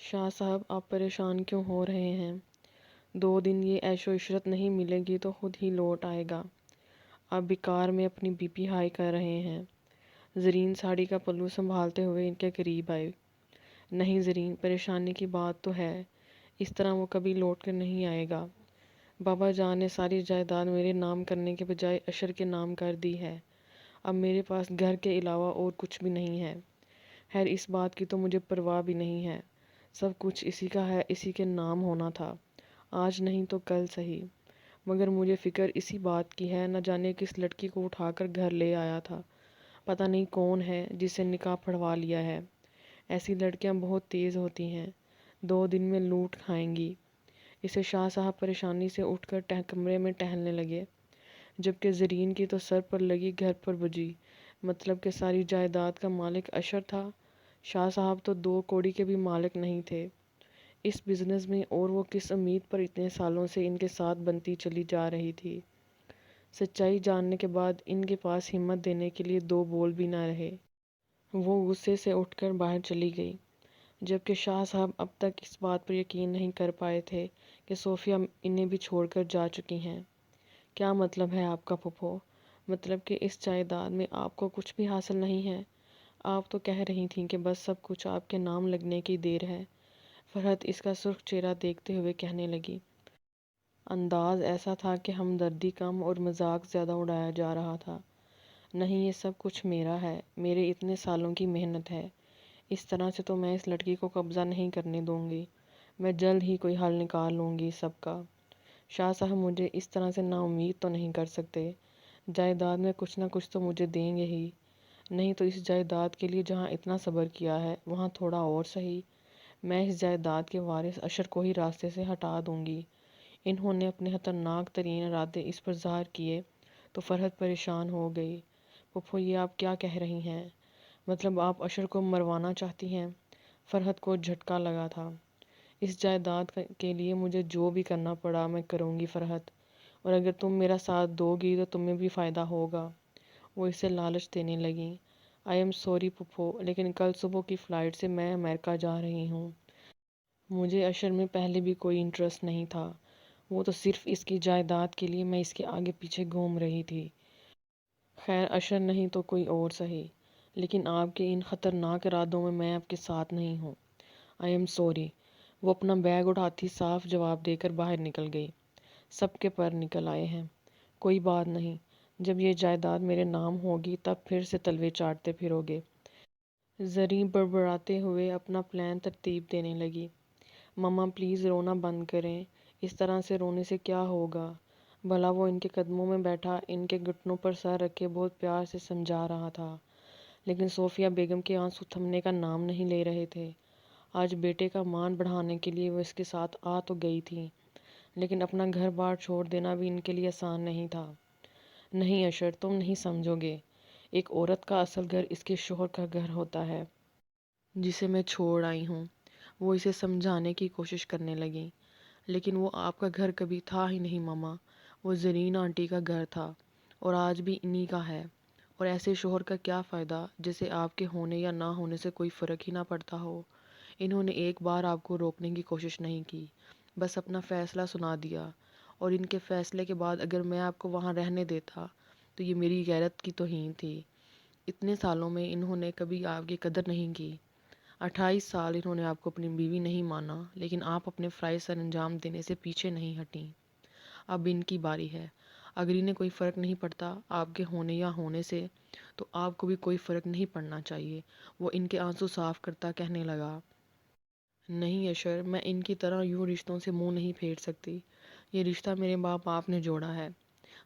شاہ صاحب آپ پریشان کیوں ہو رہے ہیں؟ 2 دن یہ عیش و عشرت نہیں ملے گی تو خود ہی لوٹ آئے گا۔ آپ بیکار میں اپنی بی پی ہائی کر رہے ہیں۔ زرین ساڑی کا پلو سنبھالتے ہوئے ان کے قریب آئے۔ نہیں زرین، پریشانی کی بات تو ہے، اس طرح وہ کبھی لوٹ کر نہیں آئے گا۔ بابا جان نے ساری جائیداد میرے نام کرنے کے بجائے اشر کے نام کر دی ہے۔ اب میرے پاس گھر کے علاوہ اور کچھ بھی نہیں ہے۔ خیر اس بات کی تو مجھے پرواہ بھی نہیں ہے، سب کچھ اسی کا ہے، اسی کے نام ہونا تھا، آج نہیں تو کل صحیح۔ مگر مجھے فکر اسی بات کی ہے، نہ جانے کس لڑکی کو اٹھا کر گھر لے آیا تھا، پتہ نہیں کون ہے جسے نکاح پڑھوا لیا ہے۔ ایسی لڑکیاں بہت تیز ہوتی ہیں، 2 دن میں لوٹ کھائیں گی۔ اسے شاہ صاحب پریشانی سے اٹھ کر کمرے میں ٹہلنے لگے، جبکہ زرین کی تو سر پر لگی گھر پر بجی، مطلب کہ ساری جائیداد کا مالک اشر تھا۔ شاہ صاحب تو 2 کوڑی کے بھی مالک نہیں تھے اس بزنس میں، اور وہ کس امید پر اتنے سالوں سے ان کے ساتھ بنتی چلی جا رہی تھی۔ سچائی جاننے کے بعد ان کے پاس ہمت دینے کے لیے 2 بول بھی نہ رہے۔ وہ غصے سے اٹھ کر باہر چلی گئی، جبکہ شاہ صاحب اب تک اس بات پر یقین نہیں کر پائے تھے کہ صوفیہ انہیں بھی چھوڑ کر جا چکی ہیں۔ کیا مطلب ہے آپ کا پھپھو؟ مطلب کہ اس جائیداد میں آپ کو کچھ بھی حاصل نہیں ہے؟ آپ تو کہہ رہی تھیں کہ بس سب کچھ آپ کے نام لگنے کی دیر ہے۔ فرحت اس کا سرخ چہرہ دیکھتے ہوئے کہنے لگی۔ انداز ایسا تھا کہ ہمدردی کم اور مذاق زیادہ اڑایا جا رہا تھا۔ نہیں، یہ سب کچھ میرا ہے، میرے اتنے سالوں کی محنت ہے۔ اس طرح سے تو میں اس لڑکی کو قبضہ نہیں کرنے دوں گی، میں جلد ہی کوئی حل نکال لوں گی سب کا۔ شاہ صاحب مجھے اس طرح سے نا امید تو نہیں کر سکتے، جائیداد میں کچھ نہ کچھ تو مجھے دیں گے ہی، نہیں تو اس جائیداد کے لیے جہاں اتنا صبر کیا ہے وہاں تھوڑا اور سہی۔ میں اس جائیداد کے وارث اشر کو ہی راستے سے ہٹا دوں گی۔ انہوں نے اپنے خطرناک ترین ارادے اس پر ظاہر کیے تو فرحت پریشان ہو گئی۔ پھپھو یہ آپ کیا کہہ رہی ہیں؟ مطلب آپ اشر کو مروانا چاہتی ہیں؟ فرحت کو جھٹکا لگا تھا۔ اس جائیداد کے لیے مجھے جو بھی کرنا پڑا میں کروں گی فرحت، اور اگر تم میرا ساتھ دو گی تو تمہیں بھی فائدہ ہوگا۔ وہ اسے لالچ دینے لگیں۔ آئی ایم سوری پھپھو، لیکن کل صبح کی فلائٹ سے میں امریکہ جا رہی ہوں۔ مجھے اشر میں پہلے بھی کوئی انٹرسٹ نہیں تھا، وہ تو صرف اس کی جائیداد کے لیے میں اس کے آگے پیچھے گھوم رہی تھی۔ خیر اشر نہیں تو کوئی اور صحیح، لیکن آپ کے ان خطرناک ارادوں میں آپ کے ساتھ نہیں ہوں۔ I am sorry. وہ اپنا بیگ اٹھاتی صاف جواب دے کر باہر نکل گئی۔ سب کے پر نکل آئے ہیں، کوئی بات نہیں، جب یہ جائیداد میرے نام ہوگی تب پھر سے تلوے چاٹتے پھرو گے۔ زریں بڑبڑاتے ہوئے اپنا پلان ترتیب دینے لگی۔ مما پلیز رونا بند کریں، اس طرح سے رونے سے کیا ہوگا؟ بھلا وہ ان کے قدموں میں بیٹھا ان کے گھٹنوں پر سر رکھے بہت پیار سے سمجھا رہا تھا، لیکن صوفیہ بیگم کے آنسو تھمنے کا نام نہیں لے رہے تھے۔ آج بیٹے کا مان بڑھانے کے لیے وہ اس کے ساتھ آ تو گئی تھی، لیکن اپنا گھر بار چھوڑ دینا بھی ان کے لیے آسان نہیں تھا۔ نہیں اشر، تم نہیں سمجھو گے، ایک عورت کا اصل گھر اس کے شوہر کا گھر ہوتا ہے جسے میں چھوڑ آئی ہوں۔ وہ اسے سمجھانے کی کوشش کرنے لگیں۔ لیکن وہ آپ کا گھر کبھی تھا ہی نہیں مما، وہ زرین آنٹی کا گھر تھا اور آج بھی انہی کا ہے، اور ایسے شوہر کا کیا فائدہ جسے آپ کے ہونے یا نہ ہونے سے کوئی فرق ہی نہ پڑتا ہو۔ انہوں نے ایک بار آپ کو روکنے کی کوشش نہیں کی، بس اپنا فیصلہ سنا دیا، اور ان کے فیصلے کے بعد اگر میں آپ کو وہاں رہنے دیتا تو یہ میری غیرت کی توہین تھی۔ اتنے سالوں میں انہوں نے کبھی آپ کی قدر نہیں کی۔ 28 سال انہوں نے آپ کو اپنی بیوی نہیں مانا، لیکن آپ اپنے فرائض سر انجام دینے سے پیچھے نہیں ہٹیں۔ اب ان کی باری ہے، اگر انہیں کوئی فرق نہیں پڑتا آپ کے ہونے یا ہونے سے تو آپ کو بھی کوئی فرق نہیں پڑنا چاہیے۔ وہ ان کے آنسو صاف کرتا کہنے لگا۔ نہیں اشر، میں ان کی طرح یوں رشتوں سے منہ نہیں پھیر سکتی۔ یہ رشتہ میرے باپ آپ نے جوڑا ہے،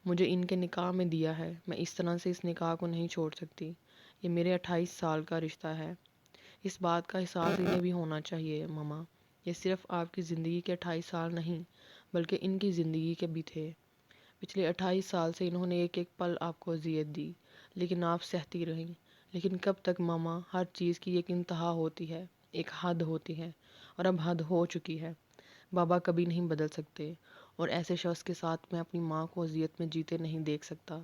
مجھے ان کے نکاح میں دیا ہے، میں اس طرح سے اس نکاح کو نہیں چھوڑ سکتی۔ یہ میرے 28 سال کا رشتہ ہے، اس بات کا احساس انہیں بھی ہونا چاہیے مما۔ یہ صرف آپ کی زندگی کے 28 سال نہیں بلکہ ان کی زندگی کے بھی تھے۔ پچھلے 28 سال سے انہوں نے ایک ایک پل آپ کو اذیت دی، لیکن آپ سہتی رہیں۔ لیکن کب تک ماما؟ ہر چیز کی ایک انتہا ہوتی ہے، ایک حد ہوتی ہے، اور اب حد ہو چکی ہے۔ بابا کبھی نہیں بدل سکتے، اور ایسے شخص کے ساتھ میں اپنی ماں کو اذیت میں جیتے نہیں دیکھ سکتا۔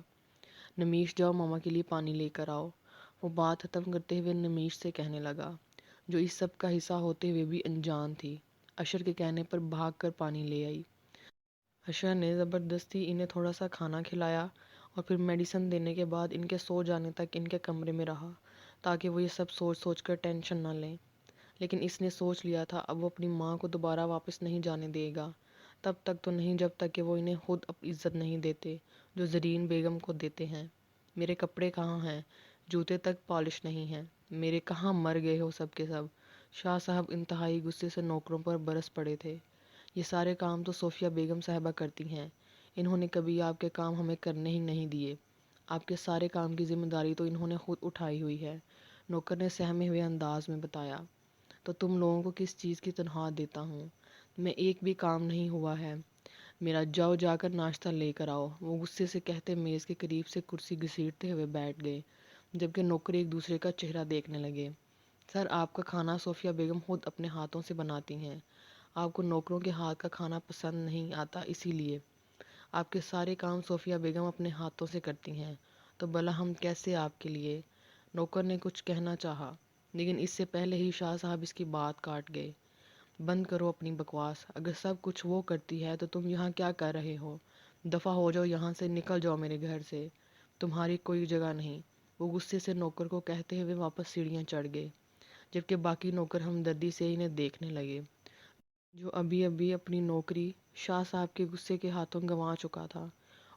نمیش جاؤ ماما کے لیے پانی لے کر آؤ۔ وہ بات ختم کرتے ہوئے نمیش سے کہنے لگا۔ جو اس سب کا حصہ ہوتے ہوئے بھی انجان تھی۔ اشر کے کہنے پر بھاگ کر پانی لے آئی۔ اشر نے زبردستی انہیں تھوڑا سا کھانا کھلایا اور پھر میڈیسن دینے کے بعد ان کے سو جانے تک ان کے کمرے میں رہا تاکہ وہ یہ سب سوچ سوچ کر ٹینشن نہ لیں۔ لیکن اس نے سوچ لیا تھا اب وہ اپنی ماں کو دوبارہ واپس نہیں جانے دے گا، تب تک تو نہیں جب تک کہ وہ انہیں خود عزت نہیں دیتے جو زرین بیگم کو دیتے ہیں۔ میرے کپڑے کہاں ہیں؟ جوتے تک پالش نہیں ہیں۔ میرے کہاں مر گئے ہو سب کے سب؟ شاہ صاحب انتہائی غصے سے نوکروں پر برس پڑے تھے۔ یہ سارے کام تو صوفیہ بیگم صاحبہ کرتی ہیں، انہوں نے کبھی آپ کے کام ہمیں کرنے ہی نہیں دیے۔ آپ کے سارے کام کی ذمہ داری تو انہوں نے خود اٹھائی ہوئی ہے، نوکر نے سہمے ہوئے انداز میں بتایا۔ تو تم لوگوں کو کس چیز کی تنخواہ دیتا ہوں؟ میں ایک بھی کام نہیں ہوا ہے میرا، جاؤ جا کر ناشتہ لے کر آؤ۔ وہ غصے سے کہتے میز کے قریب سے کرسی گھسیٹتے ہوئے بیٹھ گئے، جبکہ نوکر ایک دوسرے کا چہرہ دیکھنے لگے۔ سر، آپ کا کھانا صوفیہ بیگم خود اپنے ہاتھوں سے بناتی ہیں، آپ کو نوکروں کے ہاتھ کا کھانا پسند نہیں آتا، اسی لیے آپ کے سارے کام صوفیہ بیگم اپنے ہاتھوں سے کرتی ہیں، تو بھلا ہم کیسے آپ کے لیے؟ نوکر نے کچھ کہنا چاہا، لیکن اس سے پہلے ہی شاہ صاحب اس کی بات کاٹ گئے۔ بند کرو اپنی بکواس، اگر سب کچھ وہ کرتی ہے تو تم یہاں کیا کر رہے ہو؟ دفع ہو جاؤ یہاں سے، نکل جاؤ میرے گھر سے، تمہاری کوئی جگہ نہیں۔ وہ غصے سے نوکر کو کہتے ہوئے واپس سیڑھیاں چڑھ گئے، جبکہ باقی نوکر ہمدردی سے انہیں دیکھنے لگے، جو ابھی ابھی اپنی نوکری شاہ صاحب کے غصے کے ہاتھوں گنوا چکا تھا،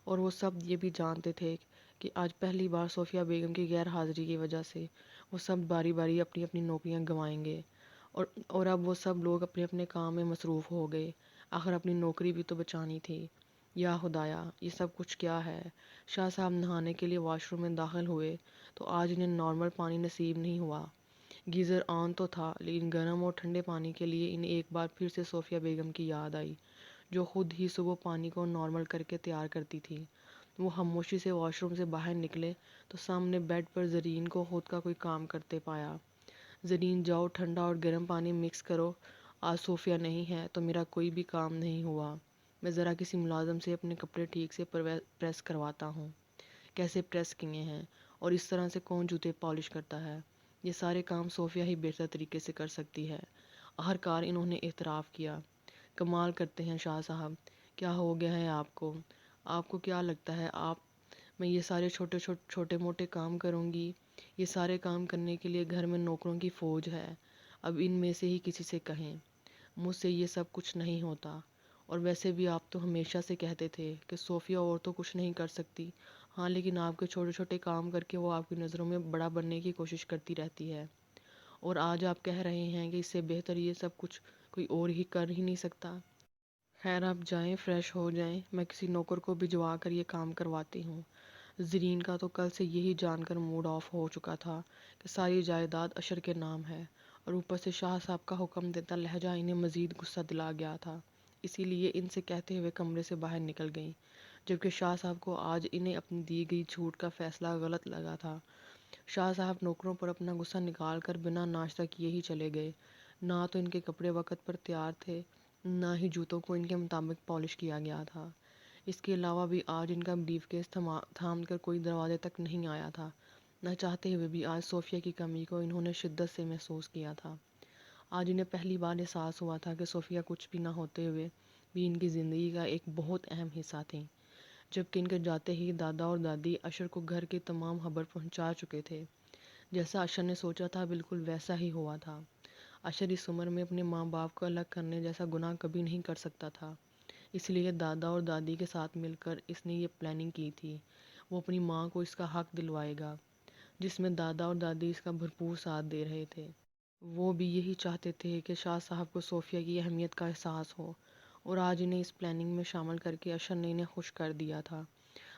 اور وہ سب یہ بھی جانتے تھے کہ آج پہلی بار صوفیہ بیگم کی غیر حاضری کی وجہ سے وہ سب باری باری اپنی اپنی نوکریاں گنوائیں گے، اور اب وہ سب لوگ اپنے اپنے کام میں مصروف ہو گئے، آخر اپنی نوکری بھی تو بچانی تھی۔ یا خدایا، یہ سب کچھ کیا ہے؟ شاہ صاحب نہانے کے لیے واش روم میں داخل ہوئے تو آج انہیں نارمل پانی نصیب نہیں ہوا۔ گیزر آن تو تھا، لیکن گرم اور ٹھنڈے پانی کے لیے انہیں ایک بار پھر سے صوفیہ بیگم کی یاد آئی، جو خود ہی صبح پانی کو نارمل کر کے تیار کرتی تھی۔ وہ خاموشی سے واش روم سے باہر نکلے تو سامنے بیڈ پر زرین کو خود کا کوئی کام کرتے پایا۔ زرین، جاؤ ٹھنڈا اور گرم پانی مکس کرو، آج صوفیہ نہیں ہے تو میرا کوئی بھی کام نہیں ہوا۔ میں ذرا کسی ملازم سے اپنے کپڑے ٹھیک سے پریس کرواتا ہوں۔ کیسے پریس کیے ہیں، اور اس طرح سے کون جوتے پالش کرتا ہے؟ یہ سارے کام صوفیہ ہی بہتر طریقے سے کر سکتی ہے۔ آخرکار انہوں نے اعتراف کیا۔ کمال کرتے ہیں شاہ صاحب، کیا ہو گیا ہے آپ کو؟ آپ کو کیا لگتا ہے میں یہ سارے چھوٹے موٹے کام کروں گی؟ یہ سارے کام کرنے کے لیے گھر میں نوکروں کی فوج ہے، اب ان میں سے ہی کسی سے کہیں۔ مجھ سے یہ سب کچھ نہیں ہوتا، اور ویسے بھی آپ تو ہمیشہ سے کہتے تھے کہ صوفیہ اور تو کچھ نہیں کر سکتی۔ ہاں، لیکن آپ کے چھوٹے چھوٹے کام کر کے وہ آپ کی نظروں میں بڑا بننے کی کوشش کرتی رہتی ہے، اور آج آپ کہہ رہے ہیں کہ اس سے بہتر یہ سب کچھ کوئی اور ہی کر ہی نہیں سکتا۔ خیر، آپ جائیں، فریش ہو جائیں، میں کسی نوکر کو بھجوا کر یہ کام کرواتی ہوں۔ زرین کا تو کل سے یہی جان کر موڈ آف ہو چکا تھا کہ ساری جائیداد اشر کے نام ہے، اور اوپر سے شاہ صاحب کا حکم دیتا لہجہ انہیں مزید غصہ دلا گیا تھا، اسی لیے ان سے کہتے ہوئے کمرے سے باہر نکل گئیں، جبکہ شاہ صاحب کو آج انہیں اپنی دی گئی چھوٹ کا فیصلہ غلط لگا تھا۔ شاہ صاحب نوکروں پر اپنا غصہ نکال کر بنا ناشتہ کیے ہی چلے گئے۔ نہ تو ان کے کپڑے وقت پر تیار تھے، نہ ہی جوتوں کو ان کے مطابق پالش کیا گیا تھا۔ اس کے علاوہ بھی آج ان کا بریف کیس تھام کر کوئی دروازے تک نہیں آیا تھا۔ نہ چاہتے ہوئے بھی آج صوفیہ کی کمی کو انہوں نے شدت سے محسوس کیا تھا۔ آج انہیں پہلی بار احساس ہوا تھا کہ صوفیہ کچھ بھی نہ ہوتے ہوئے بھی ان کی زندگی کا ایک بہت اہم حصہ تھیں، جبکہ ان کے جاتے ہی دادا اور دادی اشر کو گھر کی تمام خبر پہنچا چکے تھے۔ جیسا اشر نے سوچا تھا بالکل ویسا ہی ہوا تھا۔ اشر اس عمر میں اپنے ماں باپ کو الگ کرنے جیسا گناہ کبھی نہیں کر سکتا تھا، اس لیے دادا اور دادی کے ساتھ مل کر اس نے یہ پلاننگ کی تھی۔ وہ اپنی ماں کو اس کا حق دلوائے گا، جس میں دادا اور دادی اس کا بھرپور ساتھ دے رہے تھے۔ وہ بھی یہی چاہتے تھے کہ شاہ صاحب کو صوفیہ کی اہمیت کا احساس ہو، اور آج انہیں اس پلاننگ میں شامل کر کے اشر نے انہیں خوش کر دیا تھا۔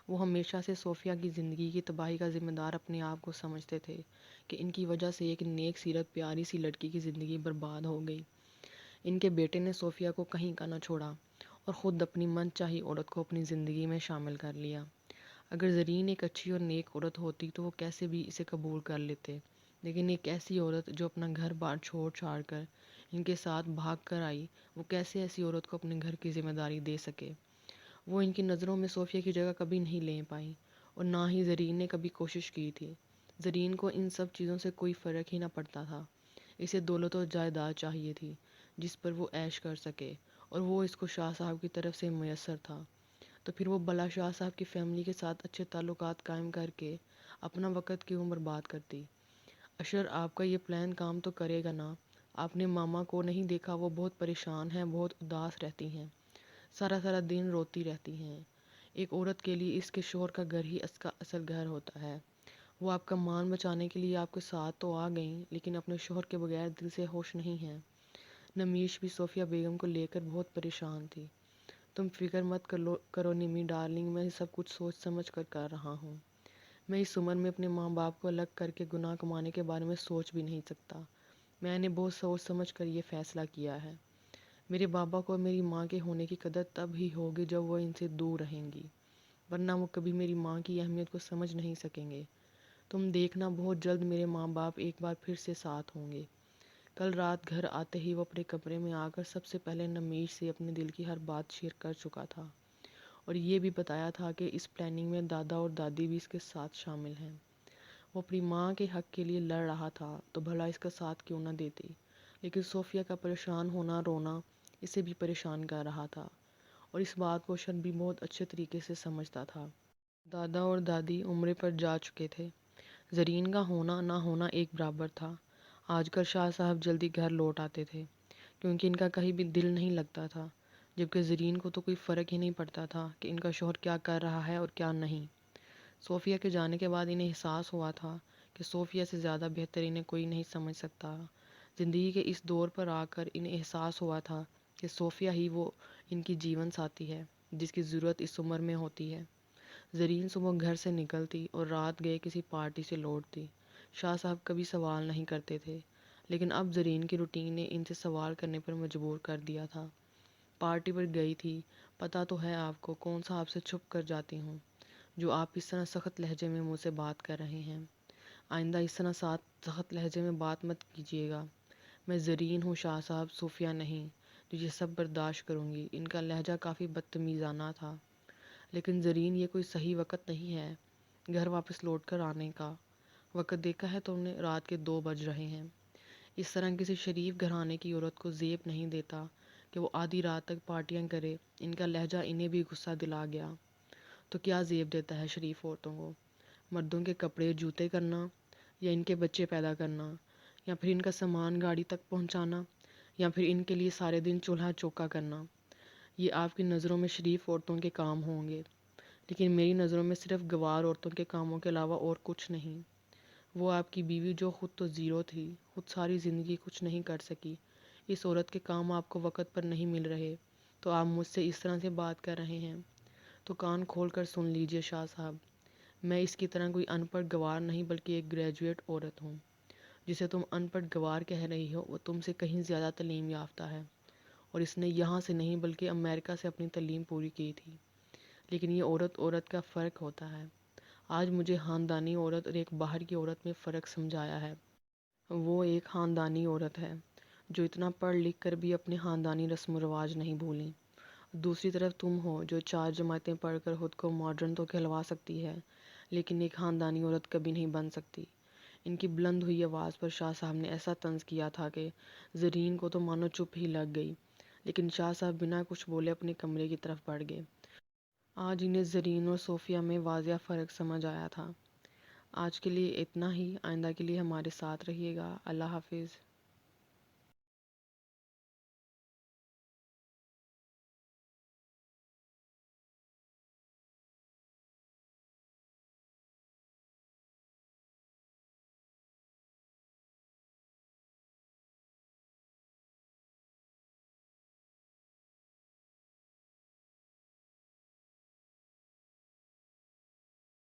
وہ ہمیشہ سے صوفیہ کی زندگی کی تباہی کا ذمہ دار اپنے آپ کو سمجھتے تھے کہ ان کی وجہ سے ایک نیک سیرت پیاری سی لڑکی کی زندگی برباد ہو گئی۔ ان کے بیٹے نے صوفیہ کو کہیں کا نہ چھوڑا اور خود اپنی من چاہی عورت کو اپنی زندگی میں شامل کر لیا۔ اگر زرین ایک اچھی اور نیک عورت ہوتی تو وہ کیسے بھی اسے قبول کر لیتے، لیکن ایک ایسی عورت جو اپنا گھر بار چھوڑ چھاڑ کر ان کے ساتھ بھاگ کر آئی، وہ کیسے ایسی عورت کو اپنے گھر کی ذمہ داری دے سکے؟ وہ ان کی نظروں میں صوفیہ کی جگہ کبھی نہیں لے پائی، اور نہ ہی زرین نے کبھی کوشش کی تھی۔ زرین کو ان سب چیزوں سے کوئی فرق ہی نہ پڑتا تھا۔ اسے دولت اور جائیداد چاہیے تھی جس پر وہ عیش کر سکے، اور وہ اس کو شاہ صاحب کی طرف سے میسر تھا۔ تو پھر وہ بلا شاہ صاحب کی فیملی کے ساتھ اچھے تعلقات قائم کر کے اپنا وقت کیوں برباد کرتی؟ اشر، آپ کا یہ پلان کام تو کرے گا نا؟ آپ نے ماما کو نہیں دیکھا؟ وہ بہت پریشان ہیں، بہت اداس رہتی ہیں، سارا سارا دن روتی رہتی ہیں۔ ایک عورت کے لیے اس کے شوہر کا گھر ہی اس کا اصل گھر ہوتا ہے۔ وہ آپ کا مان بچانے کے لیے آپ کے ساتھ تو آ گئیں، لیکن اپنے شوہر کے بغیر دل سے خوش نہیں ہیں۔ نمیش بھی صوفیہ بیگم کو لے کر بہت پریشان تھی۔ تم فکر مت کرو نمی ڈارلنگ، میں سب کچھ سوچ سمجھ کر رہا ہوں۔ میں اس عمر میں اپنے ماں باپ کو الگ کر کے گناہ کمانے کے بارے میں سوچ بھی نہیں سکتا۔ میں نے بہت سوچ سمجھ کر یہ فیصلہ کیا ہے۔ میرے بابا کو میری ماں کے ہونے کی قدر تب ہی ہوگی جب وہ ان سے دور رہیں گی، ورنہ وہ کبھی میری ماں کی اہمیت کو سمجھ نہیں سکیں گے۔ تم دیکھنا بہت جلد میرے ماں باپ ایک بار پھر سے ساتھ ہوں گے۔ کل رات گھر آتے ہی وہ اپنے کمرے میں آ کر سب سے پہلے نمیش سے اپنے دل کی ہر بات شیئر کر چکا تھا، اور یہ بھی بتایا تھا کہ اس پلاننگ میں دادا اور دادی بھی اس کے ساتھ شامل ہیں۔ وہ اپنی ماں کے حق کے لیے لڑ رہا تھا تو بھلا اس کا ساتھ کیوں نہ دیتی، لیکن صوفیہ کا پریشان ہونا رونا اسے بھی پریشان کر رہا تھا، اور اس بات کو اشر بھی بہت اچھے طریقے سے سمجھتا تھا۔ دادا اور دادی عمرے پر جا چکے تھے، زرین کا ہونا نہ ہونا ایک برابر تھا۔ آج کل شاہ صاحب جلدی گھر لوٹ آتے تھے کیونکہ ان کا کہیں بھی دل نہیں لگتا تھا، جبکہ زرین کو تو کوئی فرق ہی نہیں پڑتا تھا کہ ان کا شوہر کیا کر رہا ہے اور کیا نہیں۔ صوفیہ کے جانے کے بعد انہیں احساس ہوا تھا کہ صوفیہ سے زیادہ بہتر انہیں کوئی نہیں سمجھ سکتا۔ زندگی کے اس دور پر آ کر انہیں احساس ہوا تھا کہ صوفیہ ہی وہ ان کی جیون ساتھی ہے جس کی ضرورت اس عمر میں ہوتی ہے۔ زرین صبح گھر سے نکلتی اور رات گئے کسی پارٹی سے لوٹتی۔ شاہ صاحب کبھی سوال نہیں کرتے تھے، لیکن اب زرین کی روٹین نے ان سے سوال کرنے پر مجبور کر دیا تھا۔ پارٹی پر گئی تھی، پتہ تو ہے آپ کو، کون سا آپ سے چھپ کر جاتی ہوں جو آپ اس طرح سخت لہجے میں مجھ سے بات کر رہے ہیں۔ آئندہ اس طرح سخت لہجے میں بات مت کیجیے گا۔ میں زرین ہوں شاہ صاحب، صوفیہ نہیں، جو یہ سب برداشت کروں گی۔ ان کا لہجہ کافی بدتمیزانہ تھا۔ لیکن زرین، یہ کوئی صحیح وقت نہیں ہے گھر واپس لوٹ کر آنے کا۔ وقت دیکھا ہے تم نے؟ رات کے 2 بج رہے ہیں۔ اس طرح کسی شریف گھرانے کی عورت کو زیب نہیں دیتا کہ وہ آدھی رات تک پارٹیاں کرے۔ ان کا لہجہ انہیں بھی غصہ دلا گیا۔ تو کیا زیب دیتا ہے شریف عورتوں کو؟ مردوں کے کپڑے جوتے کرنا، یا ان کے بچے پیدا کرنا، یا پھر ان کا سامان گاڑی تک پہنچانا، یا پھر ان کے لیے سارے دن چولہا چوکا کرنا؟ یہ آپ کی نظروں میں شریف عورتوں کے کام ہوں گے، لیکن میری نظروں میں صرف گوار عورتوں کے کاموں کے علاوہ اور کچھ نہیں۔ وہ آپ کی بیوی جو خود تو زیرو تھی، خود ساری زندگی کچھ نہیں کر سکی، اس عورت کے کام آپ کو وقت پر نہیں مل رہے تو آپ مجھ سے اس طرح سے بات کر رہے ہیں؟ تو کان کھول کر سن لیجئے شاہ صاحب، میں اس کی طرح کوئی ان پڑھ گوار نہیں بلکہ ایک گریجویٹ عورت ہوں۔ جسے تم ان پڑھ گوار کہہ رہی ہو وہ تم سے کہیں زیادہ تعلیم یافتہ ہے، اور اس نے یہاں سے نہیں بلکہ امریکہ سے اپنی تعلیم پوری کی تھی۔ لیکن یہ عورت کا فرق ہوتا ہے۔ آج مجھے خاندانی عورت اور ایک باہر کی عورت میں فرق سمجھایا ہے۔ وہ ایک خاندانی عورت ہے جو اتنا پڑھ لکھ کر بھی اپنے خاندانی رسم و رواج نہیں بھولیں۔ دوسری طرف تم ہو جو 4 جماعتیں پڑھ کر خود کو ماڈرن تو کہلوا سکتی ہے، لیکن ایک خاندانی عورت کبھی نہیں بن سکتی۔ ان کی بلند ہوئی آواز پر شاہ صاحب نے ایسا طنز کیا تھا کہ زرین کو تو مانو چپ ہی لگ گئی، لیکن شاہ صاحب بنا کچھ بولے اپنے کمرے کی طرف بڑھ گئے۔ آج انہیں زرین اور صوفیہ میں واضح فرق سمجھ آیا تھا۔ آج کے لیے اتنا ہی، آئندہ کے لیے ہمارے ساتھ رہیے گا۔ اللہ حافظ۔